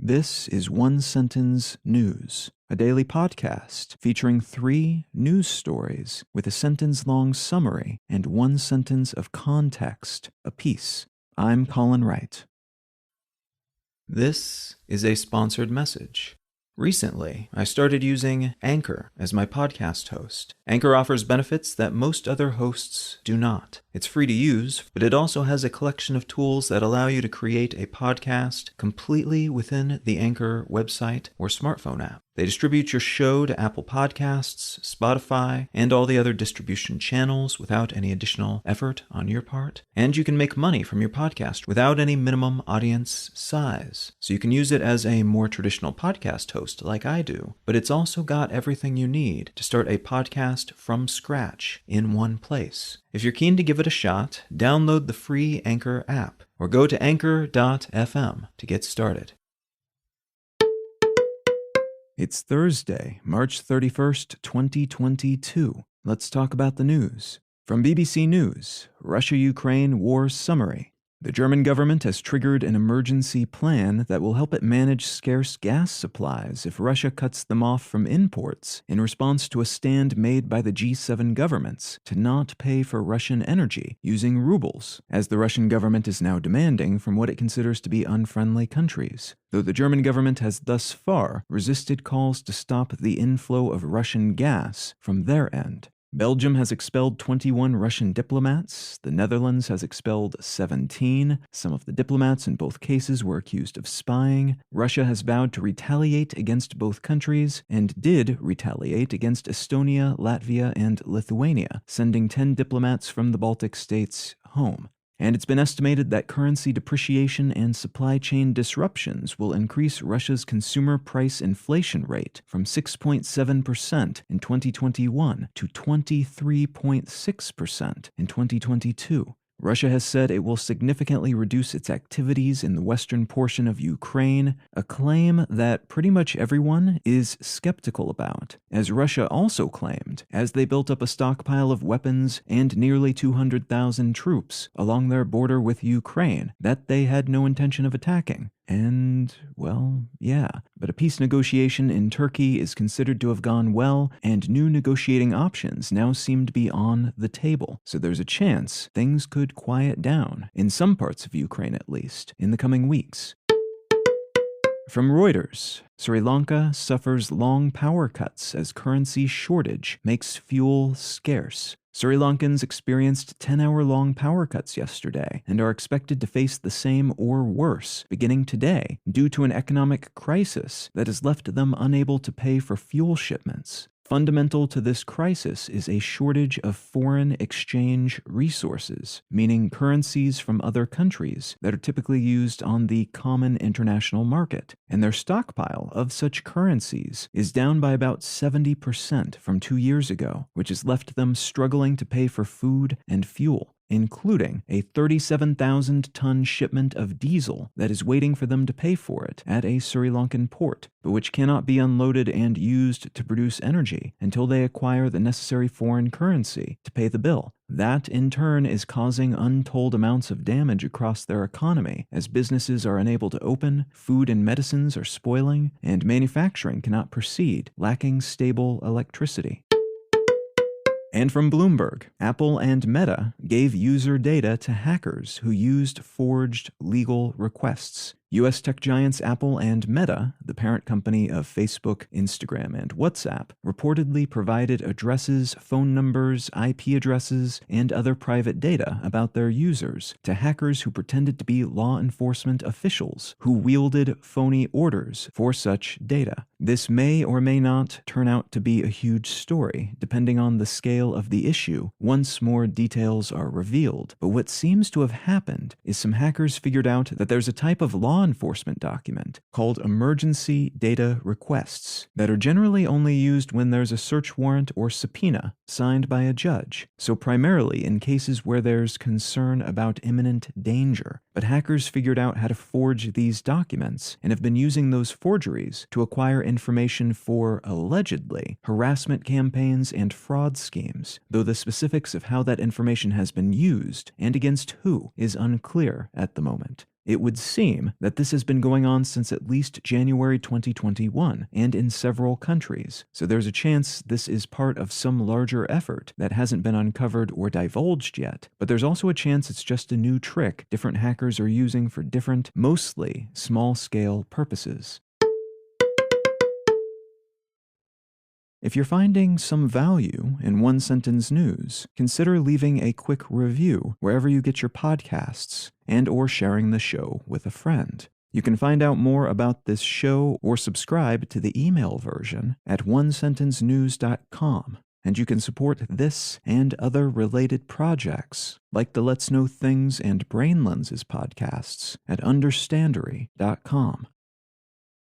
This is One Sentence News, a daily podcast featuring 3 news stories with a sentence-long summary and 1 sentence of context apiece. I'm Colin Wright. This is a sponsored message. Recently, I started using Anchor as my podcast host. Anchor offers benefits that most other hosts do not. It's free to use, but it also has a collection of tools that allow you to create a podcast completely within the Anchor website or smartphone app. They distribute your show to Apple Podcasts, Spotify, and all the other distribution channels without any additional effort on your part. And you can make money from your podcast without any minimum audience size. So you can use it as a more traditional podcast host like I do, but it's also got everything you need to start a podcast from scratch in one place. If you're keen to give it a shot, download the free Anchor app or go to anchor.fm to get started. It's Thursday, March 31st, 2022. Let's talk about the news. From BBC News, Russia-Ukraine War Summary. The German government has triggered an emergency plan that will help it manage scarce gas supplies if Russia cuts them off from imports in response to a stand made by the G7 governments to not pay for Russian energy using rubles, as the Russian government is now demanding from what it considers to be unfriendly countries. Though the German government has thus far resisted calls to stop the inflow of Russian gas from their end. Belgium has expelled 21 Russian diplomats. The Netherlands has expelled 17. Some of the diplomats in both cases were accused of spying. Russia has vowed to retaliate against both countries and did retaliate against Estonia, Latvia, and Lithuania, sending 10 diplomats from the Baltic states home. And it's been estimated that currency depreciation and supply chain disruptions will increase Russia's consumer price inflation rate from 6.7% in 2021 to 23.6% in 2022. Russia has said it will significantly reduce its activities in the western portion of Ukraine, a claim that pretty much everyone is skeptical about, as Russia also claimed, as they built up a stockpile of weapons and nearly 200,000 troops along their border with Ukraine, that they had no intention of attacking. And, well, yeah, but a peace negotiation in Turkey is considered to have gone well, and new negotiating options now seem to be on the table. So there's a chance things could quiet down, in some parts of Ukraine at least, in the coming weeks. From Reuters, Sri Lanka suffers long power cuts as currency shortage makes fuel scarce. Sri Lankans experienced 10-hour-long power cuts yesterday and are expected to face the same or worse beginning today due to an economic crisis that has left them unable to pay for fuel shipments. Fundamental to this crisis is a shortage of foreign exchange resources, meaning currencies from other countries that are typically used on the common international market, and their stockpile of such currencies is down by about 70% from 2 years ago, which has left them struggling to pay for food and fuel, including a 37,000-ton shipment of diesel that is waiting for them to pay for it at a Sri Lankan port, but which cannot be unloaded and used to produce energy until they acquire the necessary foreign currency to pay the bill. That, in turn, is causing untold amounts of damage across their economy, as businesses are unable to open, food and medicines are spoiling, and manufacturing cannot proceed, lacking stable electricity. And from Bloomberg, Apple and Meta gave user data to hackers who used forged legal requests. U.S. tech giants Apple and Meta, the parent company of Facebook, Instagram, and WhatsApp, reportedly provided addresses, phone numbers, IP addresses, and other private data about their users to hackers who pretended to be law enforcement officials who wielded phony orders for such data. This may or may not turn out to be a huge story, depending on the scale of the issue, once more details are revealed. But what seems to have happened is some hackers figured out that there's a type of law enforcement document called emergency data requests that are generally only used when there's a search warrant or subpoena signed by a judge, so primarily in cases where there's concern about imminent danger. But hackers figured out how to forge these documents and have been using those forgeries to acquire information for, allegedly, harassment campaigns and fraud schemes, though the specifics of how that information has been used and against who is unclear at the moment. It would seem that this has been going on since at least January 2021 and in several countries, so there's a chance this is part of some larger effort that hasn't been uncovered or divulged yet, but there's also a chance it's just a new trick different hackers are using for different, mostly small-scale purposes. If you're finding some value in One Sentence News, consider leaving a quick review wherever you get your podcasts and or sharing the show with a friend. You can find out more about this show or subscribe to the email version at onesentencenews.com. And you can support this and other related projects, like the Let's Know Things and Brain Lenses podcasts, at understandery.com.